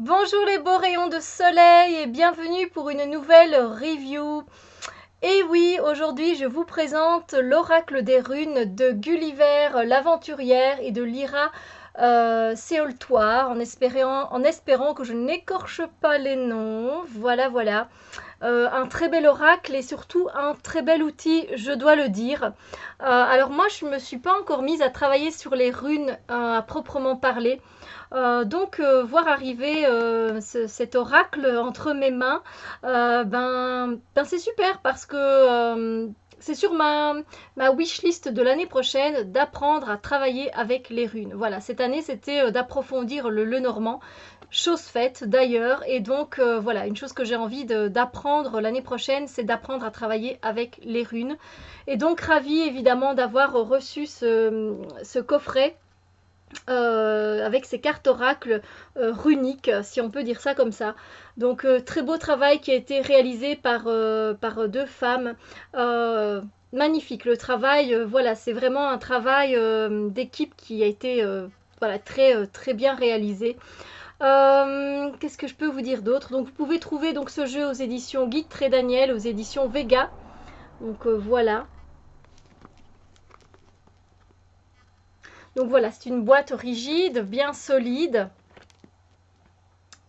Bonjour les beaux rayons de soleil et bienvenue pour une nouvelle review. Et oui, aujourd'hui je vous présente l'oracle des runes de Gulliver l'aventurière et de Lyra Séoltoire en espérant que je n'écorche pas les noms. Voilà, voilà. Un très bel oracle et surtout un très bel outil, je dois le dire. Alors moi, je ne me suis pas encore mise à travailler sur les runes à proprement parler. Donc voir arriver cet oracle entre mes mains, ben c'est super parce que c'est sur ma wishlist de l'année prochaine d'apprendre à travailler avec les runes. Voilà, cette année c'était d'approfondir le normand. Chose faite d'ailleurs, et donc voilà, une chose que j'ai envie d'apprendre l'année prochaine, c'est d'apprendre à travailler avec les runes. Et donc ravie évidemment d'avoir reçu ce coffret avec ces cartes oracles runiques, si on peut dire ça comme ça. Donc très beau travail qui a été réalisé par deux femmes. Magnifique le travail, voilà, c'est vraiment un travail d'équipe qui a été voilà, très bien réalisé. Qu'est-ce que je peux vous dire d'autre? Donc vous pouvez trouver donc ce jeu aux éditions Guy Tré Daniel, aux éditions Vega. Donc voilà. Donc voilà, c'est une boîte rigide, bien solide.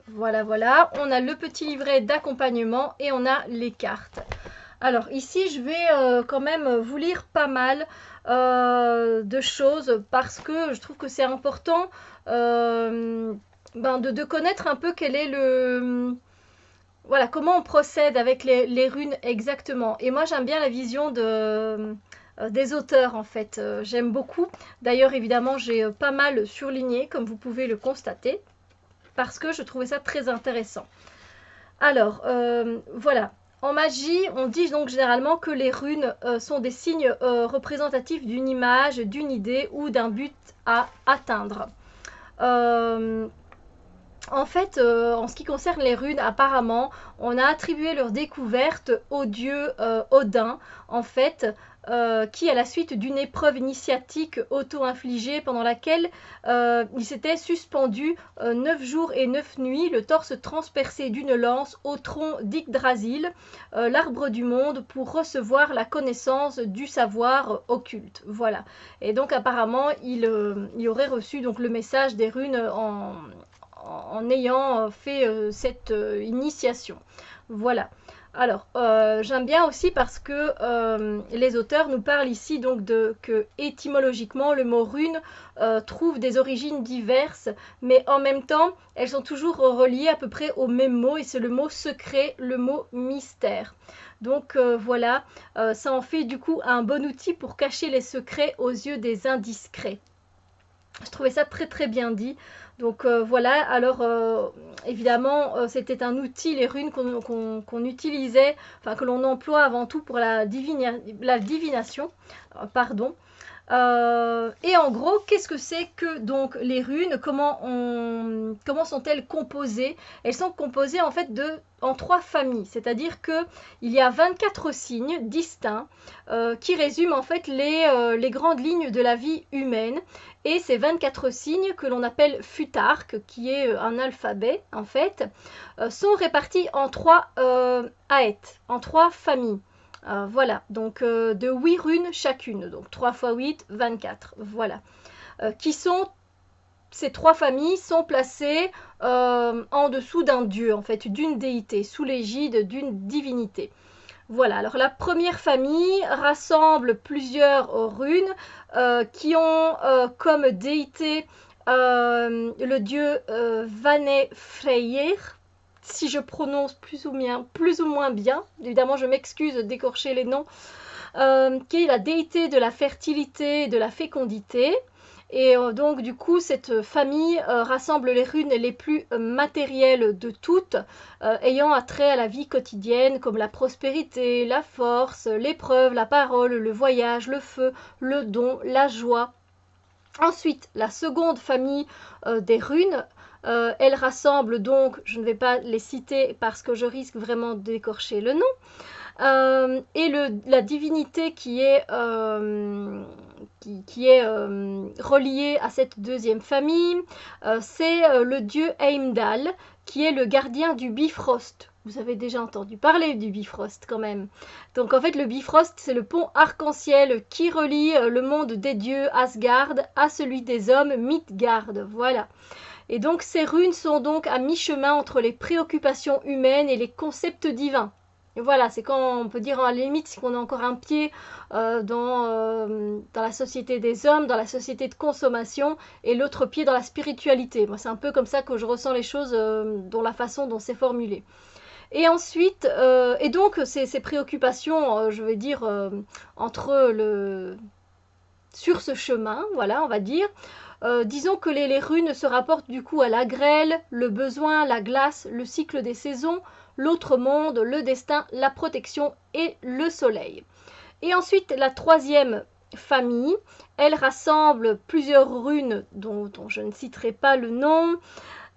Voilà, voilà. On a le petit livret d'accompagnement et on a les cartes. Alors ici, je vais quand même vous lire pas mal de choses parce que je trouve que c'est important de connaître un peu quel est voilà, comment on procède avec les runes exactement. Et moi, j'aime bien la vision des auteurs, en fait. J'aime beaucoup. D'ailleurs, évidemment, j'ai pas mal surligné, comme vous pouvez le constater, parce que je trouvais ça très intéressant. Alors, voilà. En magie, on dit donc généralement que les runes sont des signes représentatifs d'une image, d'une idée ou d'un but à atteindre. Euh, En fait, en ce qui concerne les runes, apparemment, on a attribué leur découverte au dieu Odin, en fait, qui, à la suite d'une épreuve initiatique auto-infligée pendant laquelle il s'était suspendu 9 jours et 9 nuits, le torse transpercé d'une lance au tronc d'Yggdrasil, l'arbre du monde, pour recevoir la connaissance du savoir occulte. Voilà. Et donc, apparemment, il aurait reçu donc, le message des runes en ayant fait cette initiation. Voilà. Alors, j'aime bien aussi parce que les auteurs nous parlent ici donc que étymologiquement le mot rune trouve des origines diverses, mais en même temps elles sont toujours reliées à peu près au même mot et c'est le mot secret, le mot mystère. Donc voilà, ça en fait du coup un bon outil pour cacher les secrets aux yeux des indiscrets. Je trouvais ça très bien dit. Donc voilà, alors évidemment c'était un outil, les runes qu'on utilisait, enfin que l'on emploie avant tout pour la divination, pardon. Et en gros, qu'est-ce que c'est que donc les runes? Comment sont-elles composées? Elles sont composées en fait en 3 familles, c'est-à-dire que il y a 24 signes distincts qui résument en fait les grandes lignes de la vie humaine. Et ces 24 signes que l'on appelle futarques, qui est un alphabet en fait, sont répartis en 3 aètes, en 3 familles. Voilà, donc de 8 runes chacune, donc 3 x 8, 24, voilà. Qui sont, ces 3 familles sont placées en dessous d'un dieu, en fait, d'une déité, sous l'égide d'une divinité. Voilà, alors la première famille rassemble plusieurs runes qui ont comme déité le dieu Vane Freyr, si je prononce plus ou moins bien, évidemment je m'excuse d'écorcher les noms, qui est la déité de la fertilité et de la fécondité. Et donc du coup cette famille rassemble les runes les plus matérielles de toutes, ayant attrait à la vie quotidienne comme la prospérité, la force, l'épreuve, la parole, le voyage, le feu, le don, la joie. Ensuite, la seconde famille des runes, elle rassemble donc, je ne vais pas les citer parce que je risque vraiment d'écorcher le nom, et la divinité qui est qui est relié à cette deuxième famille. C'est le dieu Heimdall, qui est le gardien du Bifrost. Vous avez déjà entendu parler du Bifrost quand même. Donc en fait le Bifrost c'est le pont arc-en-ciel qui relie le monde des dieux Asgard à celui des hommes Midgard. Voilà. Et donc ces runes sont donc à mi-chemin entre les préoccupations humaines et les concepts divins. Et voilà, c'est quand on peut dire à la limite c'est qu'on a encore un pied dans la société des hommes, dans la société de consommation, et l'autre pied dans la spiritualité. Moi c'est un peu comme ça que je ressens les choses dans la façon dont c'est formulé. Et ensuite, et donc ces préoccupations, je vais dire, sur ce chemin, voilà, on va dire, disons que les runes se rapportent du coup à la grêle, le besoin, la glace, le cycle des saisons, l'autre monde, le destin, la protection et le soleil. Et ensuite, la troisième famille, elle rassemble plusieurs runes dont je ne citerai pas le nom,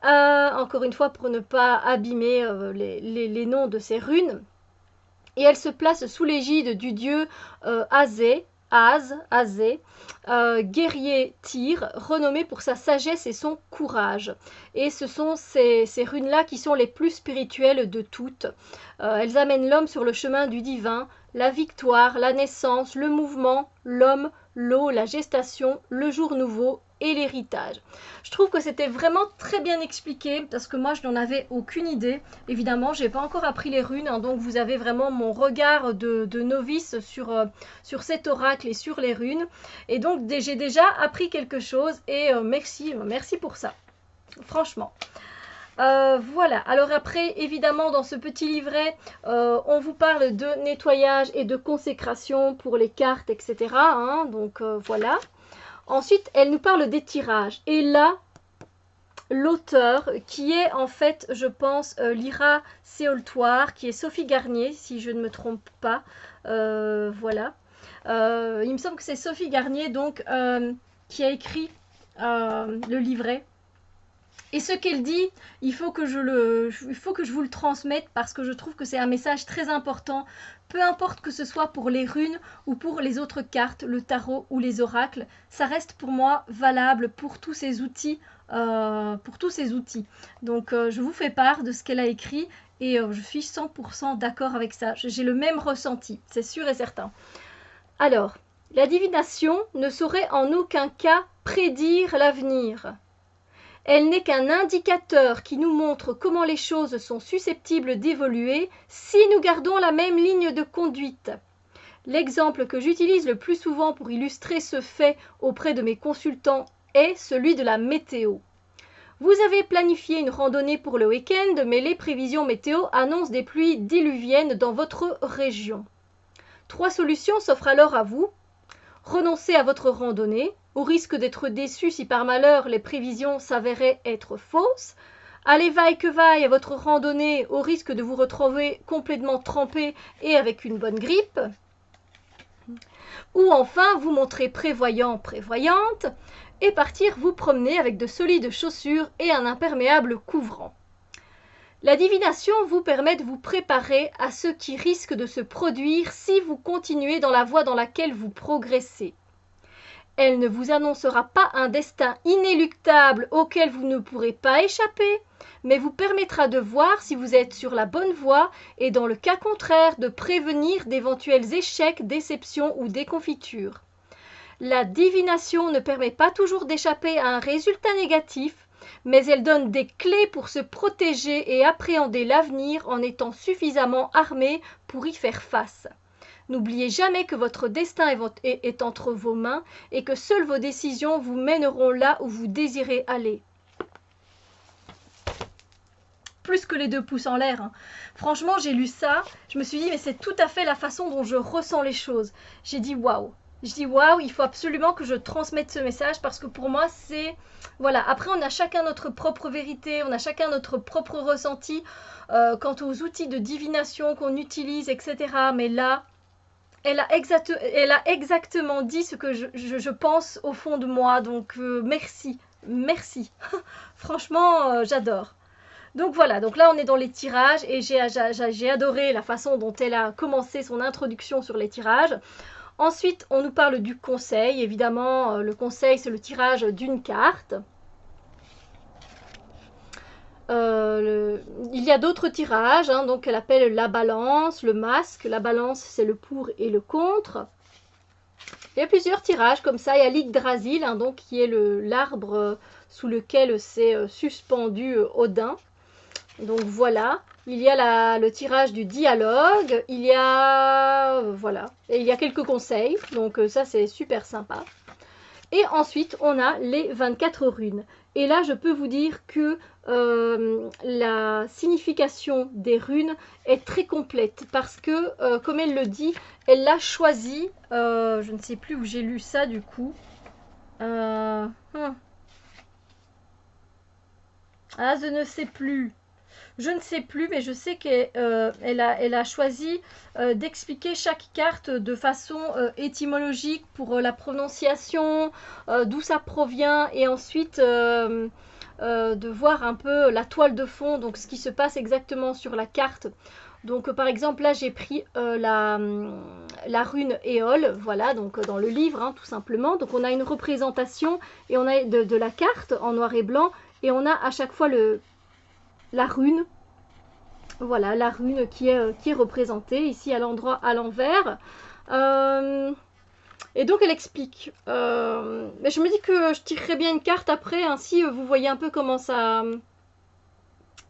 encore une fois pour ne pas abîmer les noms de ces runes. Et elle se place sous l'égide du dieu Azé, guerrier Tyr, renommé pour sa sagesse et son courage. Et ce sont ces runes-là qui sont les plus spirituelles de toutes. Elles amènent l'homme sur le chemin du divin, la victoire, la naissance, le mouvement, l'homme, l'eau, la gestation, le jour nouveau et l'héritage. Je trouve que c'était vraiment très bien expliqué parce que moi je n'en avais aucune idée. Évidemment, j'ai pas encore appris les runes, hein, donc vous avez vraiment mon regard de novice sur cet oracle et sur les runes. Et donc j'ai déjà appris quelque chose et merci pour ça. Franchement. Voilà, alors après évidemment dans ce petit livret on vous parle de nettoyage et de consécration pour les cartes etc. Hein, donc voilà. Ensuite elle nous parle des tirages et là l'auteur qui est en fait je pense Lyra Séoltoire, qui est Sophie Garnier si je ne me trompe pas, voilà. Il me semble que c'est Sophie Garnier donc qui a écrit le livret. Et ce qu'elle dit, il faut que je vous le transmette parce que je trouve que c'est un message très important. Peu importe que ce soit pour les runes ou pour les autres cartes, le tarot ou les oracles, ça reste pour moi valable pour tous ces outils. Donc je vous fais part de ce qu'elle a écrit et je suis 100% d'accord avec ça. J'ai le même ressenti, c'est sûr et certain. Alors, la divination ne saurait en aucun cas prédire l'avenir. Elle n'est qu'un indicateur qui nous montre comment les choses sont susceptibles d'évoluer si nous gardons la même ligne de conduite. L'exemple que j'utilise le plus souvent pour illustrer ce fait auprès de mes consultants est celui de la météo. Vous avez planifié une randonnée pour le week-end, mais les prévisions météo annoncent des pluies diluviennes dans votre région. 3 solutions s'offrent alors à vous. Renoncez à votre randonnée, au risque d'être déçu si par malheur les prévisions s'avéraient être fausses. Allez vaille que vaille à votre randonnée, au risque de vous retrouver complètement trempé et avec une bonne grippe. Ou enfin vous montrer prévoyant, prévoyante, et partir vous promener avec de solides chaussures et un imperméable couvrant. La divination vous permet de vous préparer à ce qui risque de se produire si vous continuez dans la voie dans laquelle vous progressez. Elle ne vous annoncera pas un destin inéluctable auquel vous ne pourrez pas échapper, mais vous permettra de voir si vous êtes sur la bonne voie et dans le cas contraire de prévenir d'éventuels échecs, déceptions ou déconfitures. La divination ne permet pas toujours d'échapper à un résultat négatif, mais elle donne des clés pour se protéger et appréhender l'avenir en étant suffisamment armé pour y faire face. N'oubliez jamais que votre destin est entre vos mains et que seules vos décisions vous mèneront là où vous désirez aller. Plus que les 2 pouces en l'air. Hein. Franchement, j'ai lu ça, je me suis dit mais c'est tout à fait la façon dont je ressens les choses. J'ai dit waouh. Je dis waouh, il faut absolument que je transmette ce message parce que pour moi c'est... Voilà, après on a chacun notre propre vérité, on a chacun notre propre ressenti quant aux outils de divination qu'on utilise, etc. Mais là, elle a exactement dit ce que je pense au fond de moi, donc merci. Franchement, j'adore. Donc voilà, donc là on est dans les tirages et j'ai adoré la façon dont elle a commencé son introduction sur les tirages. Ensuite, on nous parle du conseil. Évidemment, le conseil, c'est le tirage d'une carte. Il y a d'autres tirages, hein, donc elle appelle la balance, le masque. La balance, c'est le pour et le contre. Il y a plusieurs tirages comme ça. Il y a l'Yggdrasil, hein, donc qui est l'arbre sous lequel s'est suspendu Odin. Donc voilà. Il y a le tirage du dialogue. Il y a voilà. Et il y a quelques conseils. Donc ça, c'est super sympa. Et ensuite, on a les 24 runes. Et là, je peux vous dire que la signification des runes est très complète. Parce que, comme elle le dit, elle l'a choisi. Je ne sais plus où j'ai lu ça du coup. Ah, je ne sais plus. Je ne sais plus, mais je sais qu'elle a choisi d'expliquer chaque carte de façon étymologique pour la prononciation, d'où ça provient, et ensuite de voir un peu la toile de fond, donc ce qui se passe exactement sur la carte. Donc par exemple là j'ai pris la rune Éole, voilà, donc dans le livre hein, tout simplement. Donc on a une représentation et on a de la carte en noir et blanc, et on a à chaque fois la rune. Voilà, la rune qui est représentée ici à l'endroit à l'envers. Et donc elle explique. Mais je me dis que je tirerai bien une carte après, ainsi vous voyez un peu comment ça...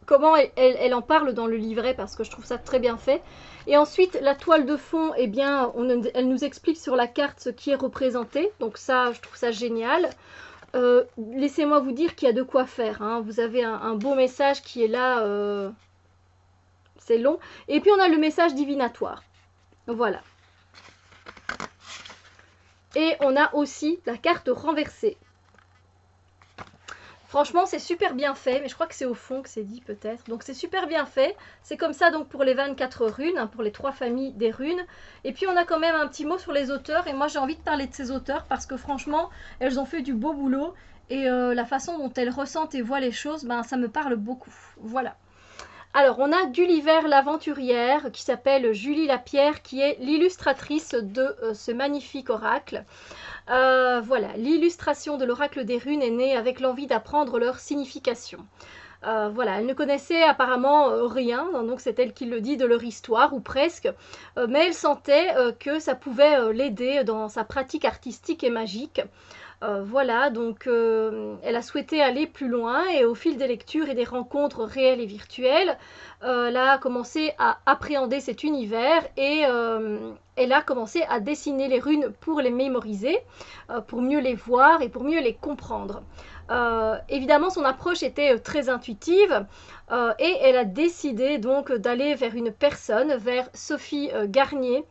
Comment elle en parle dans le livret, parce que je trouve ça très bien fait. Et ensuite, la toile de fond, eh bien, elle nous explique sur la carte ce qui est représenté. Donc ça, je trouve ça génial. Laissez-moi vous dire qu'il y a de quoi faire. Hein. Vous avez un beau message qui est là... c'est long. Et puis on a le message divinatoire. Voilà. Et on a aussi la carte renversée. Franchement, c'est super bien fait, mais je crois que c'est au fond que c'est dit peut-être. Donc c'est super bien fait. C'est comme ça donc pour les 24 runes, hein, pour les 3 familles des runes. Et puis on a quand même un petit mot sur les auteurs. Et moi j'ai envie de parler de ces auteurs parce que franchement, elles ont fait du beau boulot. Et la façon dont elles ressentent et voient les choses, ben, ça me parle beaucoup. Voilà. Alors, on a Gulliver l'aventurière qui s'appelle Julie Lapierre, qui est l'illustratrice de ce magnifique oracle. Voilà, l'illustration de l'oracle des runes est née avec l'envie d'apprendre leur signification. Voilà, elle ne connaissait apparemment rien, donc c'est elle qui le dit de leur histoire, ou presque, mais elle sentait que ça pouvait l'aider dans sa pratique artistique et magique. Voilà, donc elle a souhaité aller plus loin et au fil des lectures et des rencontres réelles et virtuelles, elle a commencé à appréhender cet univers et elle a commencé à dessiner les runes pour les mémoriser, pour mieux les voir et pour mieux les comprendre. Évidemment, son approche était très intuitive et elle a décidé donc d'aller vers une personne, vers Sophie Garnier,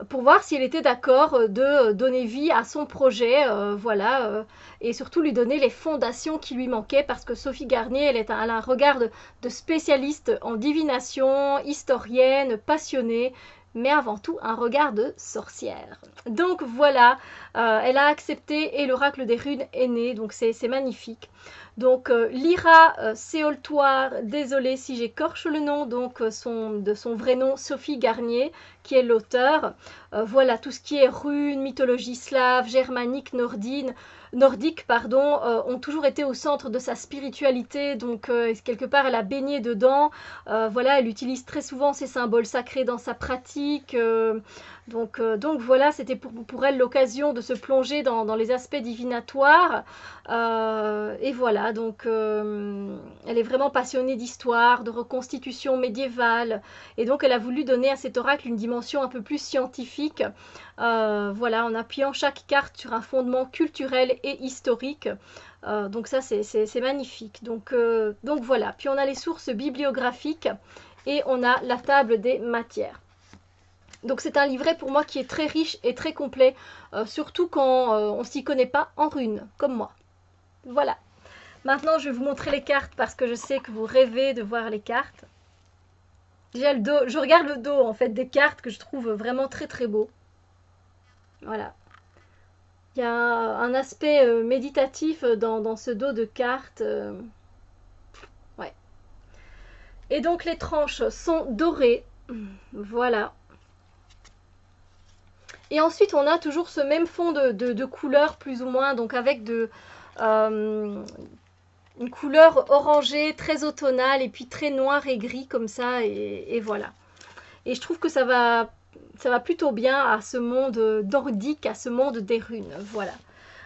pour voir si elle était d'accord de donner vie à son projet, voilà, et surtout lui donner les fondations qui lui manquaient, parce que Sophie Garnier, elle a un regard de spécialiste en divination, historienne, passionnée, mais avant tout un regard de sorcière. Donc voilà, elle a accepté et l'oracle des runes est né, donc c'est magnifique. Donc Lyra Séoltoire, désolée si j'écorche le nom, donc de son vrai nom, Sophie Garnier, qui est l'auteur. Voilà, tout ce qui est runes, mythologie slave, germanique, nordique, ont toujours été au centre de sa spiritualité, donc quelque part elle a baigné dedans. Voilà, elle utilise très souvent ces symboles sacrés dans sa pratique. Donc voilà, c'était pour elle l'occasion de se plonger dans les aspects divinatoires. Et voilà, donc elle est vraiment passionnée d'histoire, de reconstitution médiévale. Et donc elle a voulu donner à cet oracle une dimension un peu plus scientifique. Voilà, en appuyant chaque carte sur un fondement culturel et historique. Donc ça, c'est magnifique. Donc voilà, puis on a les sources bibliographiques et on a la table des matières. Donc c'est un livret pour moi qui est très riche et très complet, surtout quand on ne s'y connaît pas en runes, comme moi. Voilà. Maintenant, je vais vous montrer les cartes parce que je sais que vous rêvez de voir les cartes. Déjà le dos, je regarde le dos en fait des cartes que je trouve vraiment très très beau. Voilà. Il y a un aspect méditatif dans ce dos de cartes. Ouais. Et donc les tranches sont dorées. Voilà. Et ensuite, on a toujours ce même fond de couleur, plus ou moins, donc avec euh, une couleur orangée, très automnale, et puis très noir et gris, comme ça, et voilà. Et je trouve que ça va plutôt bien à ce monde nordique, à ce monde des runes, voilà.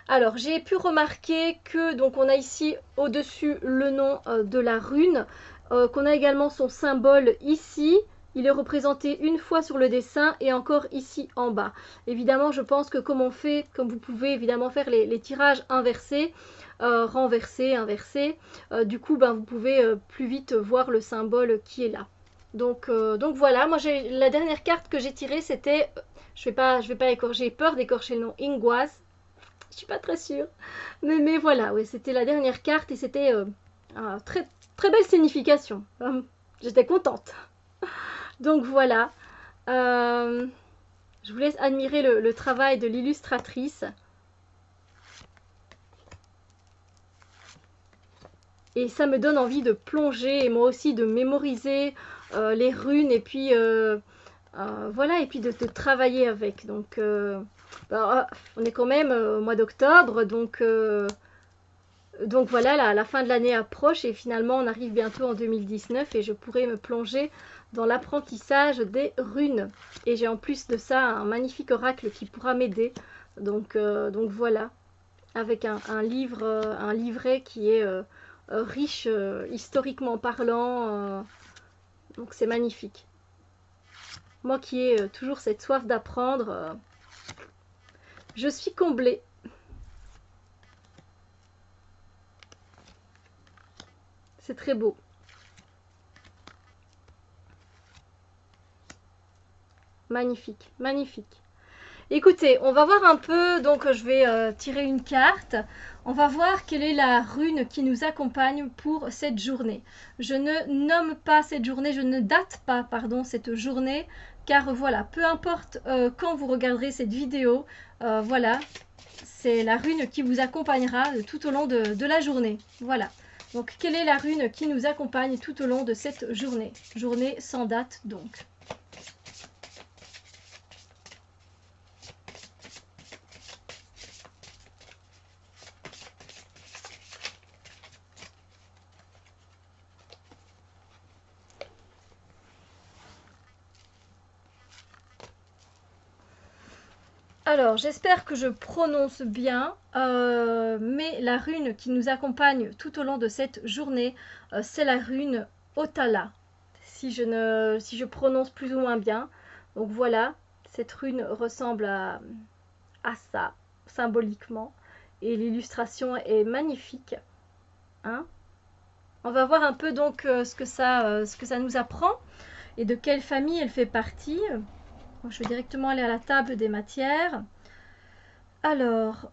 Alors, j'ai pu remarquer que, donc, on a ici au-dessus le nom de la rune, qu'on a également son symbole ici. Il est représenté une fois sur le dessin et encore ici en bas. Évidemment, je pense que comme on fait, comme vous pouvez évidemment faire les tirages inversés, renversés, inversés, du coup, ben, vous pouvez plus vite voir le symbole qui est là. Donc voilà, moi la dernière carte que j'ai tirée, c'était, je vais pas écorcher, j'ai peur d'écorcher le nom, Ingwaz. Je suis pas très sûre. Mais voilà, oui, c'était la dernière carte et c'était très, très belle signification. J'étais contente. Donc voilà. Euh, je vous laisse admirer le travail de l'illustratrice. Et ça me donne envie de plonger et moi aussi de mémoriser les runes et puis voilà, et puis de travailler avec. Donc on est quand même au mois d'octobre, donc voilà, la fin de l'année approche et finalement on arrive bientôt en 2019 et je pourrai me plonger dans l'apprentissage des runes. Et j'ai en plus de ça un magnifique oracle qui pourra m'aider. Donc voilà, avec un livre, un livret qui est riche historiquement parlant. Donc c'est magnifique. Moi qui ai toujours cette soif d'apprendre, je suis comblée. C'est très beau. Magnifique, magnifique. Écoutez, on va voir un peu, donc je vais tirer une carte. On va voir quelle est la rune qui nous accompagne pour cette journée. Je ne nomme pas cette journée, je ne date pas, pardon, cette journée, car voilà, peu importe quand vous regarderez cette vidéo, voilà, c'est la rune qui vous accompagnera tout au long de la journée. Voilà. Donc, quelle est la rune qui nous accompagne tout au long de cette journée? Journée sans date, donc. Alors, j'espère que je prononce bien, mais la rune qui nous accompagne tout au long de cette journée, c'est la rune Otala, si je prononce plus ou moins bien. Donc voilà, cette rune ressemble à ça, symboliquement, et l'illustration est magnifique. Hein. On va voir un peu donc ce que ça nous apprend et de quelle famille elle fait partie. Je vais directement aller à la table des matières. Alors,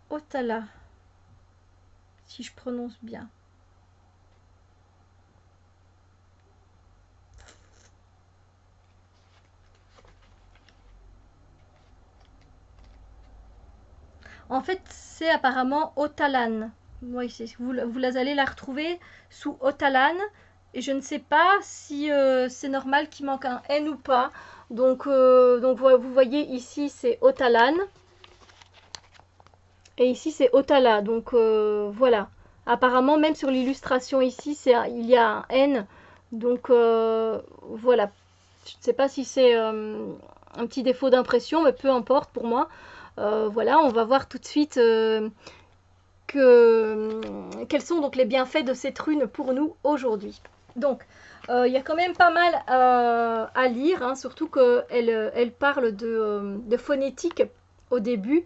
Otala, si je prononce bien. En fait, c'est apparemment Otalan. Oui, vous allez la retrouver sous Otalan. Et je ne sais pas si c'est normal qu'il manque un N ou pas. Donc vous voyez ici c'est Otalan. Et ici c'est Otala. Donc voilà. Apparemment même sur l'illustration ici il y a un N. Donc voilà. Je ne sais pas si c'est un petit défaut d'impression, mais peu importe pour moi. Voilà, on va voir tout de suite quels sont donc les bienfaits de cette rune pour nous aujourd'hui. Donc, il y a quand même pas mal à lire, hein, surtout qu'elle parle de phonétique au début.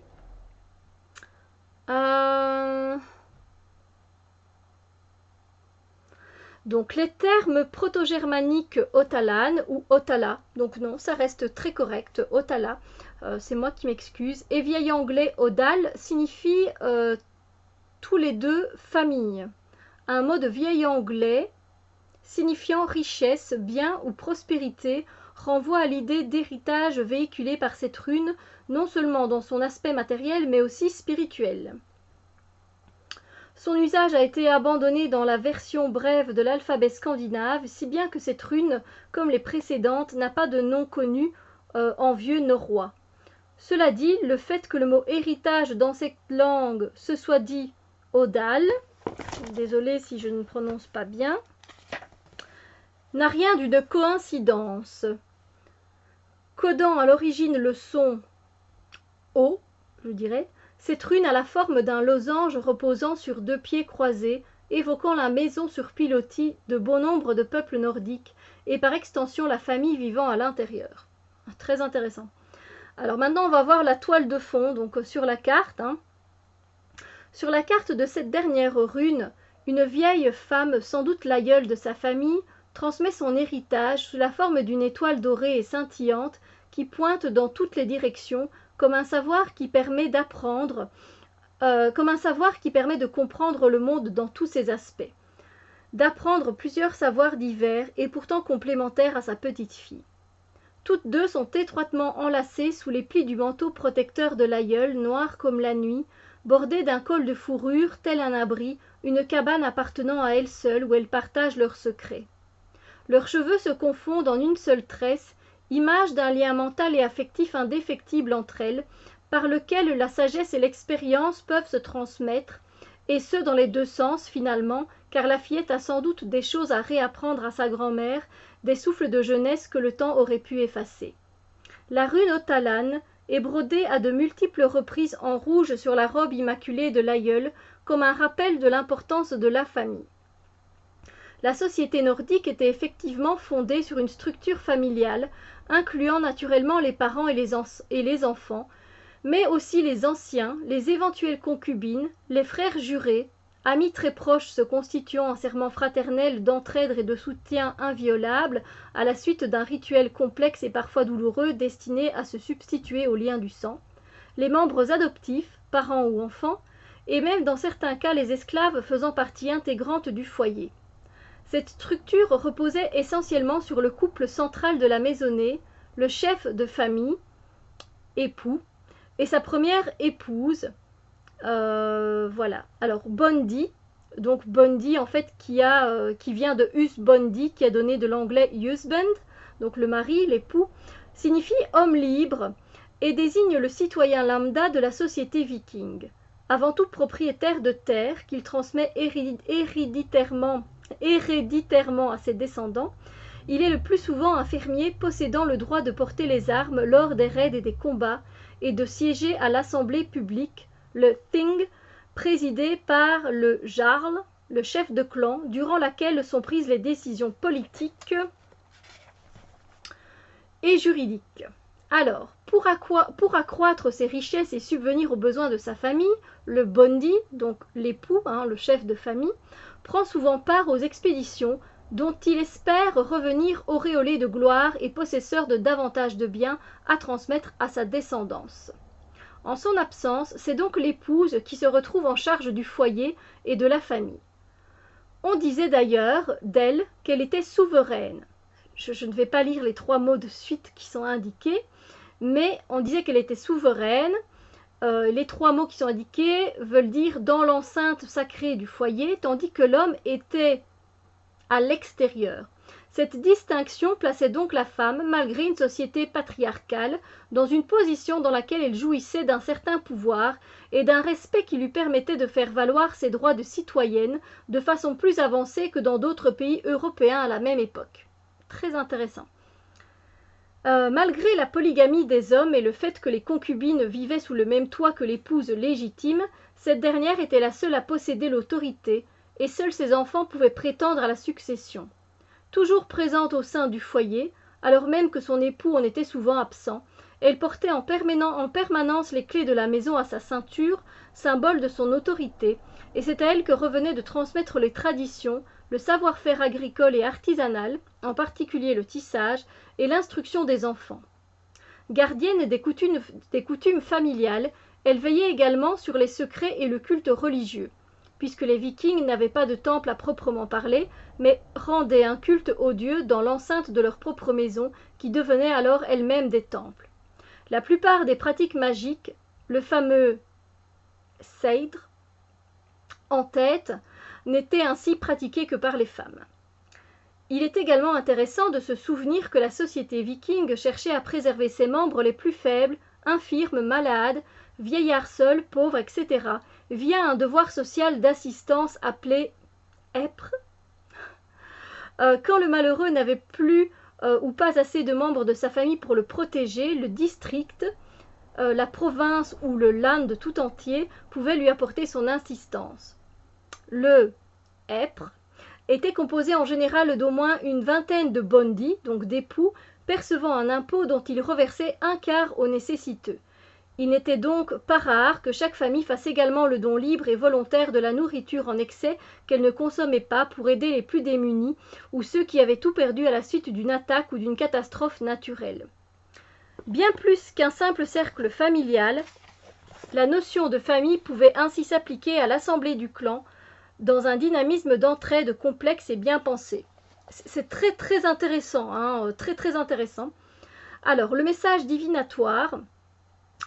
Donc les termes proto-germaniques Otalan ou Otala, donc non, ça reste très correct, Otala, c'est moi qui m'excuse, et vieil anglais Odal signifie tous les deux famille. Un mot de vieil anglais signifiant richesse, bien ou prospérité renvoie à l'idée d'héritage véhiculé par cette rune, non seulement dans son aspect matériel mais aussi spirituel. Son usage a été abandonné dans la version brève de l'alphabet scandinave, si bien que cette rune, comme les précédentes, n'a pas de nom connu en vieux norrois. Cela dit, le fait que le mot héritage dans cette langue se soit dit odal, désolée si je ne prononce pas bien, n'a rien d'une coïncidence. Codant à l'origine le son O, je dirais, cette rune a la forme d'un losange reposant sur deux pieds croisés, évoquant la maison sur pilotis de bon nombre de peuples nordiques et par extension la famille vivant à l'intérieur. Très intéressant. Alors maintenant on va voir la toile de fond, donc sur la carte. Sur la carte de cette dernière rune, une vieille femme, sans doute l'aïeule de sa famille, transmet son héritage sous la forme d'une étoile dorée et scintillante qui pointe dans toutes les directions comme un savoir qui permet d'apprendre, comme un savoir qui permet de comprendre le monde dans tous ses aspects, d'apprendre plusieurs savoirs divers et pourtant complémentaires à sa petite fille. Toutes deux sont étroitement enlacées sous les plis du manteau protecteur de l'aïeul, noir comme la nuit, bordé d'un col de fourrure, tel un abri, une cabane appartenant à elles seules où elles partagent leurs secrets. Leurs cheveux se confondent en une seule tresse, image d'un lien mental et affectif indéfectible entre elles, par lequel la sagesse et l'expérience peuvent se transmettre, et ce dans les deux sens finalement, car la fillette a sans doute des choses à réapprendre à sa grand-mère, des souffles de jeunesse que le temps aurait pu effacer. La rune Otalan est brodée à de multiples reprises en rouge sur la robe immaculée de l'aïeul, comme un rappel de l'importance de la famille. La société nordique était effectivement fondée sur une structure familiale, incluant naturellement les parents et les enfants, mais aussi les anciens, les éventuelles concubines, les frères jurés, amis très proches se constituant en serment fraternel d'entraide et de soutien inviolable à la suite d'un rituel complexe et parfois douloureux destiné à se substituer au lien du sang, les membres adoptifs, parents ou enfants, et même dans certains cas les esclaves faisant partie intégrante du foyer. Cette structure reposait essentiellement sur le couple central de la maisonnée, le chef de famille, époux, et sa première épouse. Voilà. Alors Bondi, donc Bondi en fait qui vient de husbandi, qui a donné de l'anglais husband, donc le mari, l'époux, signifie homme libre et désigne le citoyen lambda de la société viking. Avant tout propriétaire de terre qu'il transmet héréditairement à ses descendants, il est le plus souvent un fermier possédant le droit de porter les armes lors des raids et des combats et de siéger à l'assemblée publique, le Thing, présidé par le Jarl, le chef de clan, durant laquelle sont prises les décisions politiques et juridiques. Alors, pour accroître ses richesses et subvenir aux besoins de sa famille, le Bondi, donc l'époux, le chef de famille, prend souvent part aux expéditions dont il espère revenir auréolé de gloire et possesseur de davantage de biens à transmettre à sa descendance. En son absence, c'est donc l'épouse qui se retrouve en charge du foyer et de la famille. On disait d'ailleurs d'elle qu'elle était souveraine. Je ne vais pas lire les 3 mots de suite qui sont indiqués, mais on disait qu'elle était souveraine. Les 3 mots qui sont indiqués veulent dire dans l'enceinte sacrée du foyer, tandis que l'homme était à l'extérieur. Cette distinction plaçait donc la femme, malgré une société patriarcale, dans une position dans laquelle elle jouissait d'un certain pouvoir et d'un respect qui lui permettait de faire valoir ses droits de citoyenne de façon plus avancée que dans d'autres pays européens à la même époque. Très intéressant. Malgré la polygamie des hommes et le fait que les concubines vivaient sous le même toit que l'épouse légitime, cette dernière était la seule à posséder l'autorité, et seuls ses enfants pouvaient prétendre à la succession. Toujours présente au sein du foyer, alors même que son époux en était souvent absent, elle portait en permanence les clés de la maison à sa ceinture, symbole de son autorité, et c'est à elle que revenait de transmettre les traditions, le savoir-faire agricole et artisanal, en particulier le tissage, et l'instruction des enfants. Gardienne des coutumes familiales, elle veillait également sur les secrets et le culte religieux, puisque les Vikings n'avaient pas de temple à proprement parler, mais rendaient un culte aux dieux dans l'enceinte de leur propre maison, qui devenait alors elle-même des temples. La plupart des pratiques magiques, le fameux Seidr en tête, n'étaient ainsi pratiquées que par les femmes. Il est également intéressant de se souvenir que la société viking cherchait à préserver ses membres les plus faibles, infirmes, malades, vieillards seuls, pauvres, etc., via un devoir social d'assistance appelé épre. Quand le malheureux n'avait plus ou pas assez de membres de sa famille pour le protéger, le district, la province ou le land tout entier pouvait lui apporter son assistance. Le épre était composé en général d'au moins une vingtaine de bondi, donc d'époux, percevant un impôt dont ils reversaient un quart aux nécessiteux. Il n'était donc pas rare que chaque famille fasse également le don libre et volontaire de la nourriture en excès qu'elle ne consommait pas pour aider les plus démunis ou ceux qui avaient tout perdu à la suite d'une attaque ou d'une catastrophe naturelle. Bien plus qu'un simple cercle familial, la notion de famille pouvait ainsi s'appliquer à l'assemblée du clan dans un dynamisme d'entraide complexe et bien pensé. C'est très très intéressant, très intéressant. Alors, le message divinatoire.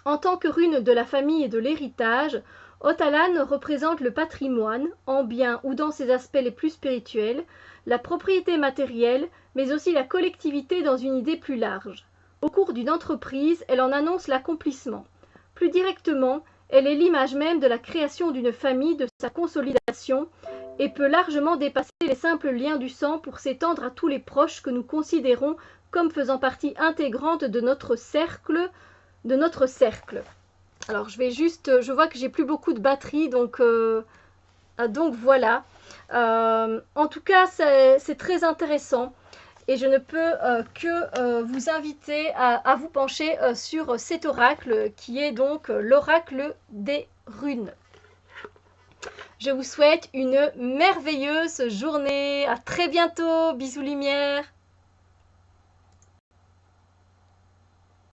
En tant que rune de la famille et de l'héritage, Otalan représente le patrimoine, en bien ou dans ses aspects les plus spirituels, la propriété matérielle, mais aussi la collectivité dans une idée plus large. Au cours d'une entreprise, elle en annonce l'accomplissement. Plus directement, elle est l'image même de la création d'une famille, de sa consolidation, et peut largement dépasser les simples liens du sang pour s'étendre à tous les proches que nous considérons comme faisant partie intégrante de notre cercle. Alors je vois que j'ai plus beaucoup de batterie, donc voilà. En tout cas, c'est très intéressant et je ne peux que vous inviter à vous pencher sur cet oracle qui est donc l'oracle des runes. Je vous souhaite une merveilleuse journée. À très bientôt. Bisous lumière.